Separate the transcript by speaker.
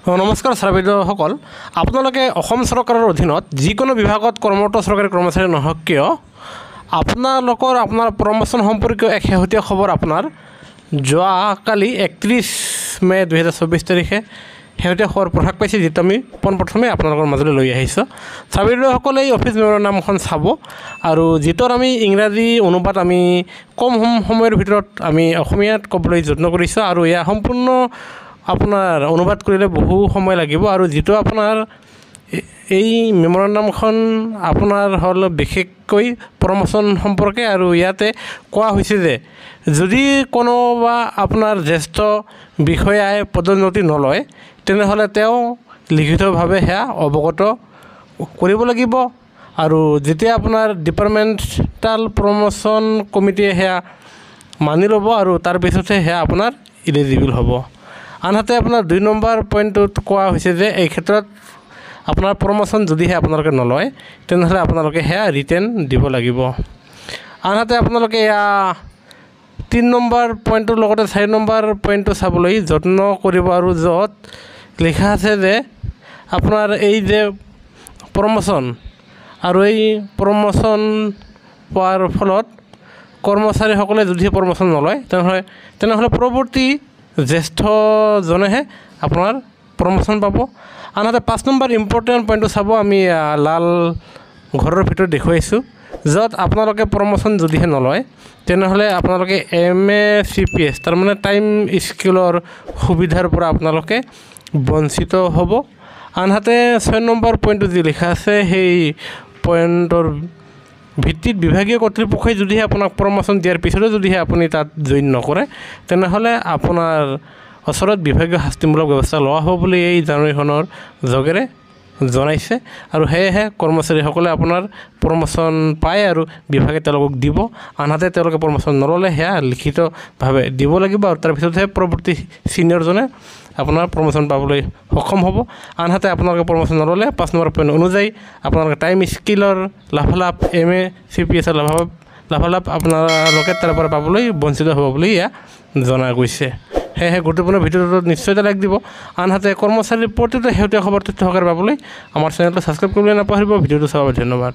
Speaker 1: নমস্কাৰ ছাৰবিদসকল, আপোনালোকে অসম চৰকাৰৰ অধীনত যিকোনো বিভাগত কৰ্মৰত চৰকাৰী কৰ্মচাৰী নহওক কিয় আপোনাৰ প্ৰমোশ্যন সম্পৰ্কীয় এক শেহতীয়া খবৰ আপোনাৰ যোৱাকালি 31 মে 2024 তাৰিখে শেহতীয়া খবৰ প্ৰকাশ পাইছে, যিটো আমি পোনপ্ৰথমে আপোনালোকৰ মাজলৈ লৈ আহিছোঁ। ছাৰবিদসকলে এই অফিচ মেম'ৰেণ্ডামখন চাব আৰু যিটোৰ আমি ইংৰাজী অনুবাদ আমি কম সময়ৰ ভিতৰত আমি অসমীয়াত ক'বলৈ যত্ন কৰিছোঁ আৰু এয়া সম্পূৰ্ণ আপোনাৰ অনুবাদ কৰিলে বহু সময় লাগিব আৰু যিটো আপোনাৰ এই মেম'ৰেণ্ডামখন আপোনাৰ হ'ল বিশেষকৈ প্ৰমোশ্যন সম্পৰ্কে আৰু ইয়াতে কোৱা হৈছে যে যদি কোনোবা আপোনাৰ জ্যেষ্ঠ বিষয়াই পদোন্নতি নলয় তেনেহ'লে তেওঁ লিখিতভাৱে সেয়া অৱগত কৰিব লাগিব আৰু যেতিয়া আপোনাৰ ডিপাৰ্টমেণ্টেল প্ৰমোশ্যন কমিটিয়ে সেয়া মানি ল'ব আৰু তাৰপিছতহে সেয়া আপোনাৰ ইলিজিবল হ'ব। আনহাতে আপোনাৰ 2 নম্বৰ পইণ্টত কোৱা হৈছে যে এই ক্ষেত্ৰত আপোনাৰ প্ৰমোশ্যন যদিহে আপোনালোকে নলয় তেনেহ'লে আপোনালোকে সেয়া ৰিটাৰ্ণ দিব লাগিব। আনহাতে আপোনালোকে এয়া 3 নম্বৰ পইণ্টৰ লগতে 4 নম্বৰ পইণ্টটো চাবলৈ যত্ন কৰিব আৰু য'ত লিখা আছে যে আপোনাৰ এই যে প্ৰমোশ্যন আৰু এই প্ৰমোশ্যন পোৱাৰ ফলত কৰ্মচাৰীসকলে যদিহে প্ৰমোশ্যন নলয় তেনেহ'লে পৰৱৰ্তী জ্যেষ্ঠজনেহে আপোনাৰ প্ৰমোশ্যন পাব। আনহাতে 5 নম্বৰ ইম্পৰ্টেণ্ট পইণ্টটো চাব, আমি লাল ঘৰৰ ভিতৰত দেখুৱাইছোঁ, য'ত আপোনালোকে প্ৰমোশ্যন যদিহে নলয় তেনেহ'লে আপোনালোকে MACPS তাৰমানে টাইম স্কেলৰ সুবিধাৰ পৰা আপোনালোকে বঞ্চিত হ'ব। আনহাতে 6 নম্বৰ পইণ্টটো যি লিখা আছে সেই পইণ্টৰ ভিত্তিত বিভাগীয় কৰ্তৃপক্ষই যদিহে আপোনাক প্ৰমোশ্যন দিয়াৰ পিছতো যদিহে আপুনি তাত জইন নকৰে তেনেহ'লে আপোনাৰ ওচৰত বিভাগীয় শাস্তিমূলক ব্যৱস্থা লোৱা হ'ব বুলি এই জাননীখনৰ যোগেৰে জনাইছে আৰু সেয়েহে কৰ্মচাৰীসকলে আপোনাৰ প্ৰমোশ্যন পায় আৰু বিভাগে তেওঁলোকক দিব। আনহাতে তেওঁলোকে প্ৰমোশ্যন নল'লে সেয়া লিখিতভাৱে দিব লাগিব আৰু তাৰপিছতহে পৰৱৰ্তী ছিনিয়ৰজনে আপোনাৰ প্ৰমোশ্যন পাবলৈ সক্ষম হ'ব। আনহাতে আপোনালোকে প্ৰমোশ্যন নল'লে 5 নম্বৰ পইণ্ট অনুযায়ী আপোনালোকে টাইম স্কিলৰ লাভালাভ MACPSৰ লাভালাভ আপোনালোকে তাৰ পৰা পাবলৈ বঞ্চিত হ'ব বুলি এয়া জনা গৈছে। সেয়েহে গুৰুত্বপূৰ্ণ ভিডিঅ'টো নিশ্চয় এটা লাইক দিব। আনহাতে কৰ্মচাৰীৰ প্ৰতিটো শেহতীয়া খবৰ তথ্য সহকাৰে পাবলৈ আমাৰ চেনেলটো ছাবস্ক্ৰাইব কৰিবলৈ নাপাহৰিব। ভিডিঅ'টো চাব ধন্যবাদ।